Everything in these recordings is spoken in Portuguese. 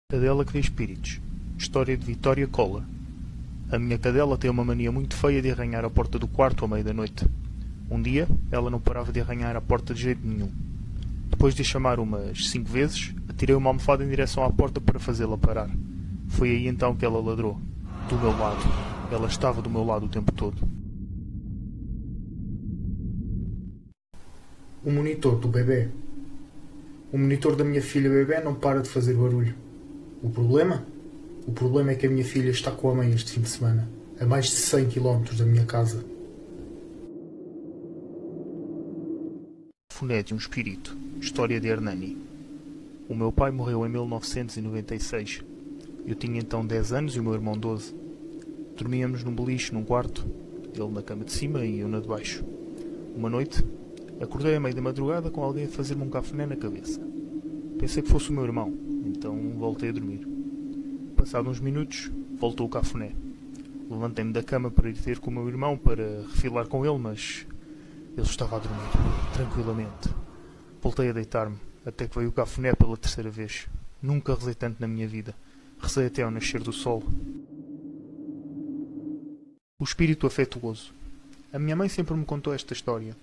Cadela que vê espíritos. História de Vitória Cola. A minha cadela tem uma mania muito feia de arranhar a porta do quarto à meia da noite. Um dia, ela não parava de arranhar a porta de jeito nenhum. Depois de a chamar umas 5 vezes, atirei uma almofada em direção à porta para fazê-la parar. Foi aí então que ela ladrou. Do meu lado. Ela estava do meu lado o tempo todo. O monitor do bebê. O monitor da minha filha bebê não para de fazer barulho. O problema? O problema é que a minha filha está com a mãe este fim de semana, a mais de 100 km da minha casa. Funé de um espírito. História de Hernani. O meu pai morreu em 1996. Eu tinha então 10 anos e o meu irmão 12. Dormíamos num beliche num quarto, ele na cama de cima e eu na de baixo. Uma noite, acordei à meia da madrugada com alguém a fazer-me um cafuné na cabeça. Pensei que fosse o meu irmão, então voltei a dormir. Passados uns minutos, voltou o cafuné. Levantei-me da cama para ir ter com o meu irmão para refilar com ele, mas ele estava a dormir, tranquilamente. Voltei a deitar-me, até que veio o cafuné pela terceira vez. Nunca rezei tanto na minha vida. Rezei até ao nascer do sol. O espírito afetuoso. A minha mãe sempre me contou esta história.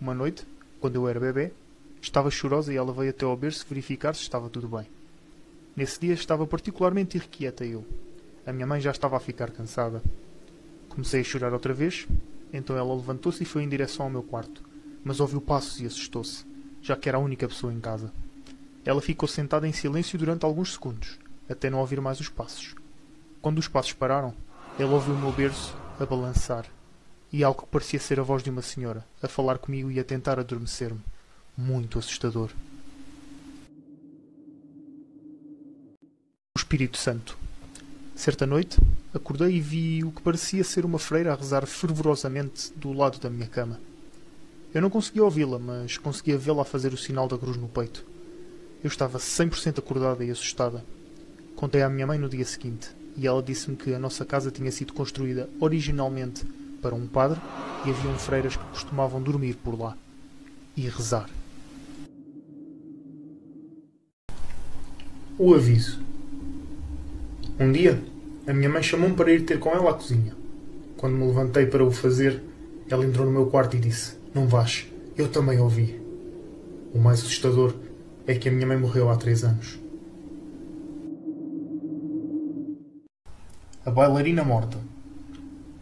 Uma noite, quando eu era bebê, estava chorosa e ela veio até ao berço verificar se estava tudo bem. Nesse dia estava particularmente irrequieta eu. A minha mãe já estava a ficar cansada. Comecei a chorar outra vez, então ela levantou-se e foi em direção ao meu quarto, mas ouviu passos e assustou-se, já que era a única pessoa em casa. Ela ficou sentada em silêncio durante alguns segundos, até não ouvir mais os passos. Quando os passos pararam, ela ouviu o meu berço a balançar, e algo que parecia ser a voz de uma senhora, a falar comigo e a tentar adormecer-me. Muito assustador. O Espírito Santo. Certa noite, acordei e vi o que parecia ser uma freira a rezar fervorosamente do lado da minha cama. Eu não conseguia ouvi-la, mas conseguia vê-la a fazer o sinal da cruz no peito. Eu estava 100% acordada e assustada. Contei à minha mãe no dia seguinte, e ela disse-me que a nossa casa tinha sido construída originalmente para um padre e haviam freiras que costumavam dormir por lá e rezar. O aviso. Um dia, a minha mãe chamou-me para ir ter com ela à cozinha. Quando me levantei para o fazer, ela entrou no meu quarto e disse: "Não vás, eu também ouvi." O mais assustador é que a minha mãe morreu há 3 anos. A bailarina morta.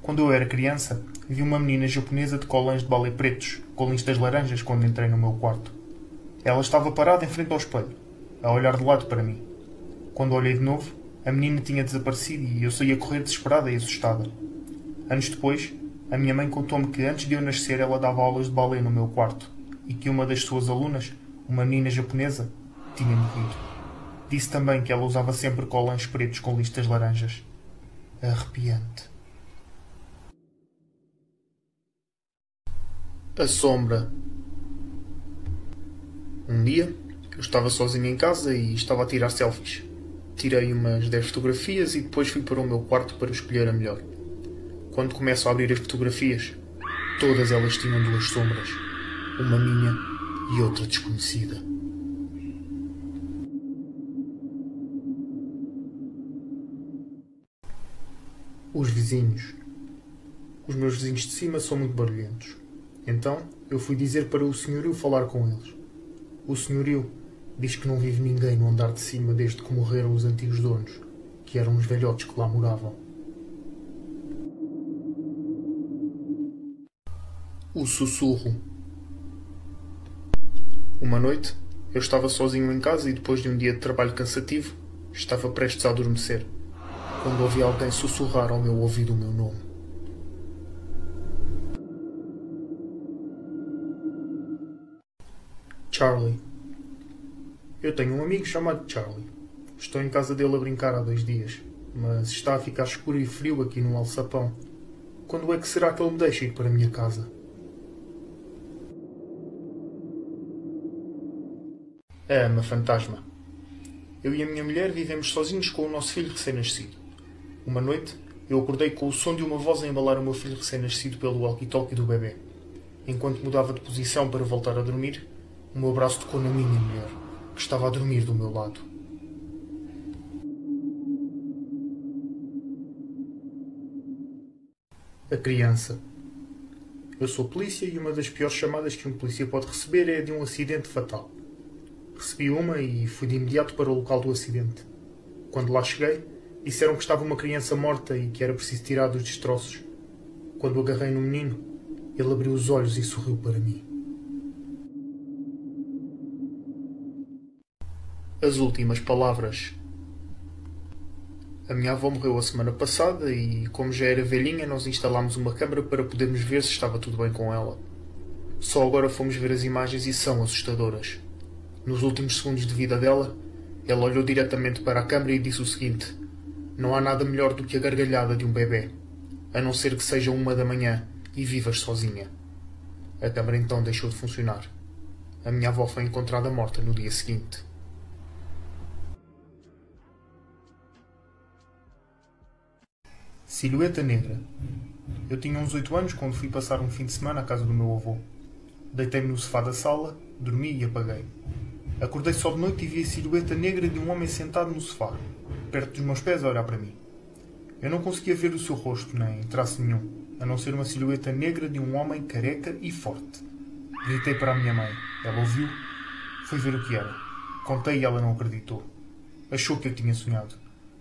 Quando eu era criança, vi uma menina japonesa de colãs de balé pretos, com listas laranjas, quando entrei no meu quarto. Ela estava parada em frente ao espelho, a olhar de lado para mim. Quando olhei de novo, a menina tinha desaparecido e eu saí a correr desesperada e assustada. Anos depois, a minha mãe contou-me que antes de eu nascer ela dava aulas de balé no meu quarto e que uma das suas alunas, uma menina japonesa, tinha morrido. Disse também que ela usava sempre colãs pretos com listas laranjas. Arrepiante. A sombra. Um dia, eu estava sozinho em casa e estava a tirar selfies. Tirei umas 10 fotografias e depois fui para o meu quarto para escolher a melhor. Quando começo a abrir as fotografias, todas elas tinham 2 sombras. Uma minha e outra desconhecida. Os vizinhos. Os meus vizinhos de cima são muito barulhentos. Então, eu fui dizer para o senhorio falar com eles. O senhorio diz que não vive ninguém no andar de cima desde que morreram os antigos donos, que eram os velhotes que lá moravam. O sussurro. Uma noite, eu estava sozinho em casa e depois de um dia de trabalho cansativo, estava prestes a adormecer, quando ouvi alguém sussurrar ao meu ouvido o meu nome. Charlie. Eu tenho um amigo chamado Charlie. Estou em casa dele a brincar há 2 dias, mas está a ficar escuro e frio aqui no alçapão. Quando é que será que ele me deixa ir para a minha casa? A Ama Fantasma. Eu e a minha mulher vivemos sozinhos com o nosso filho recém-nascido. Uma noite, eu acordei com o som de uma voz a embalar o meu filho recém-nascido pelo walkie-talkie do bebê. Enquanto mudava de posição para voltar a dormir, o meu braço tocou na minha mulher, que estava a dormir do meu lado. A criança. Eu sou polícia e uma das piores chamadas que um polícia pode receber é de um acidente fatal. Recebi uma e fui de imediato para o local do acidente. Quando lá cheguei, disseram que estava uma criança morta e que era preciso tirar dos destroços. Quando agarrei no menino, ele abriu os olhos e sorriu para mim. As últimas palavras. A minha avó morreu a semana passada e, como já era velhinha, nós instalámos uma câmara para podermos ver se estava tudo bem com ela. Só agora fomos ver as imagens e são assustadoras. Nos últimos segundos de vida dela, ela olhou diretamente para a câmara e disse o seguinte: não há nada melhor do que a gargalhada de um bebê, a não ser que seja 1 da manhã e vivas sozinha. A câmara então deixou de funcionar. A minha avó foi encontrada morta no dia seguinte. Silhueta negra. Eu tinha uns 8 anos quando fui passar um fim de semana à casa do meu avô. Deitei-me no sofá da sala, dormi e apaguei. Acordei só de noite e vi a silhueta negra de um homem sentado no sofá, perto dos meus pés a olhar para mim. Eu não conseguia ver o seu rosto, nem traço nenhum, a não ser uma silhueta negra de um homem careca e forte. Gritei para a minha mãe. Ela ouviu, foi ver o que era. Contei e ela não acreditou. Achou que eu tinha sonhado,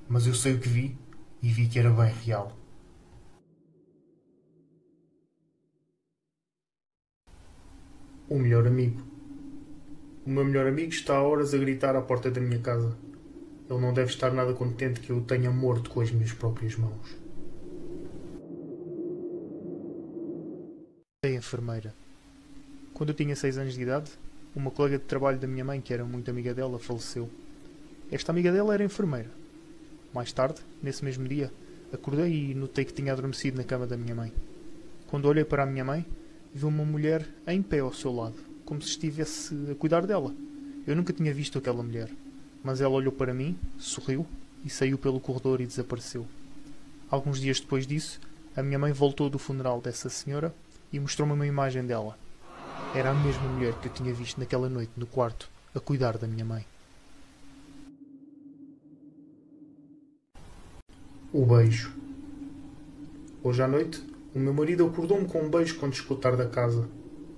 mas eu sei o que vi e vi que era bem real. O melhor amigo. O meu melhor amigo está há horas a gritar à porta da minha casa. Ele não deve estar nada contente que eu o tenha morto com as minhas próprias mãos. A enfermeira. Quando eu tinha 6 anos de idade, uma colega de trabalho da minha mãe, que era muito amiga dela, faleceu. Esta amiga dela era enfermeira. Mais tarde, nesse mesmo dia, acordei e notei que tinha adormecido na cama da minha mãe. Quando olhei para a minha mãe, vi uma mulher em pé ao seu lado, como se estivesse a cuidar dela. Eu nunca tinha visto aquela mulher, mas ela olhou para mim, sorriu e saiu pelo corredor e desapareceu. Alguns dias depois disso, a minha mãe voltou do funeral dessa senhora e mostrou-me uma imagem dela. Era a mesma mulher que eu tinha visto naquela noite no quarto, a cuidar da minha mãe. O beijo. Hoje à noite, o meu marido acordou-me com um beijo quando chegou tarde a casa.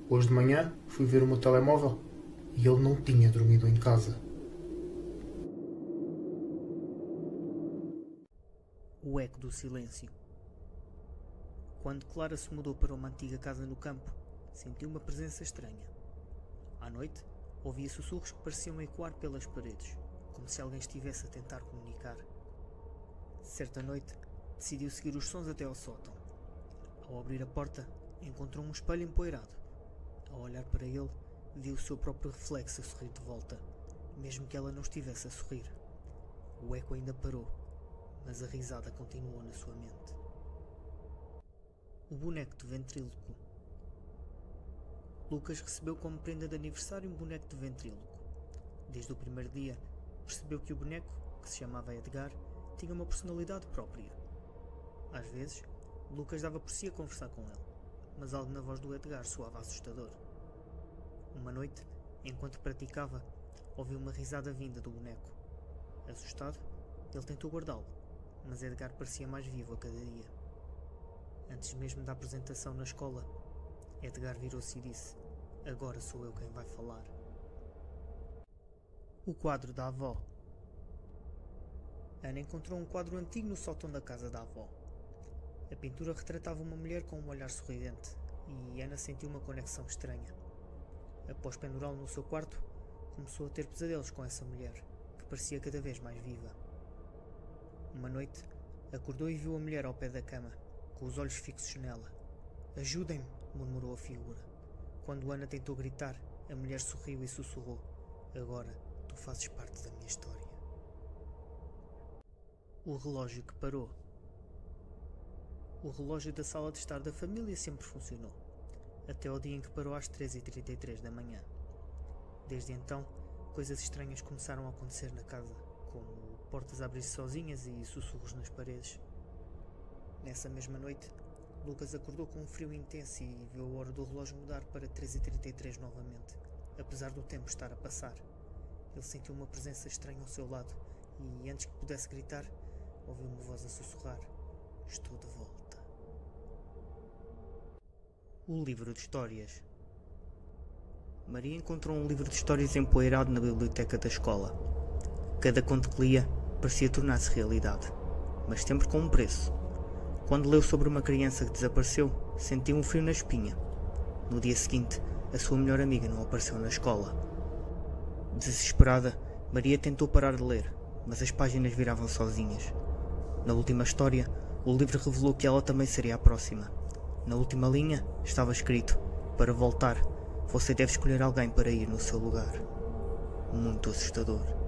Hoje de manhã, fui ver o meu telemóvel e ele não tinha dormido em casa. O eco do silêncio. Quando Clara se mudou para uma antiga casa no campo, sentiu uma presença estranha. À noite, ouvia sussurros que pareciam ecoar pelas paredes, como se alguém estivesse a tentar comunicar. Certa noite, decidiu seguir os sons até ao sótão. Ao abrir a porta, encontrou um espelho empoeirado. Ao olhar para ele, viu o seu próprio reflexo a sorrir de volta, mesmo que ela não estivesse a sorrir. O eco ainda parou, mas a risada continuou na sua mente. O boneco de ventríloco. Lucas recebeu como prenda de aniversário um boneco de ventríloco. Desde o primeiro dia, percebeu que o boneco, que se chamava Edgar, tinha uma personalidade própria. Às vezes, Lucas dava por si a conversar com ele, mas algo na voz do Edgar soava assustador. Uma noite, enquanto praticava, ouviu uma risada vinda do boneco. Assustado, ele tentou guardá-lo, mas Edgar parecia mais vivo a cada dia. Antes mesmo da apresentação na escola, Edgar virou-se e disse: "Agora sou eu quem vai falar." O quadro da avó. Ana encontrou um quadro antigo no sótão da casa da avó. A pintura retratava uma mulher com um olhar sorridente, e Ana sentiu uma conexão estranha. Após pendurá-lo no seu quarto, começou a ter pesadelos com essa mulher, que parecia cada vez mais viva. Uma noite, acordou e viu a mulher ao pé da cama, com os olhos fixos nela. "Ajudem-me", murmurou a figura. Quando Ana tentou gritar, a mulher sorriu e sussurrou: "Agora tu fazes parte da minha história." O relógio que parou. O relógio da sala de estar da família sempre funcionou, até ao dia em que parou às 3h33 da manhã. Desde então, coisas estranhas começaram a acontecer na casa, como portas a abrir-se sozinhas e sussurros nas paredes. Nessa mesma noite, Lucas acordou com um frio intenso e viu a hora do relógio mudar para 3h33 novamente, apesar do tempo estar a passar. Ele sentiu uma presença estranha ao seu lado e, antes que pudesse gritar, ouviu uma voz a sussurrar: "Estou de volta." O livro de histórias. Maria encontrou um livro de histórias empoeirado na biblioteca da escola. Cada conto que lia parecia tornar-se realidade, mas sempre com um preço. Quando leu sobre uma criança que desapareceu, sentiu um frio na espinha. No dia seguinte, a sua melhor amiga não apareceu na escola. Desesperada, Maria tentou parar de ler, mas as páginas viravam sozinhas. Na última história, o livro revelou que ela também seria a próxima. Na última linha estava escrito: para voltar, você deve escolher alguém para ir no seu lugar. Muito assustador.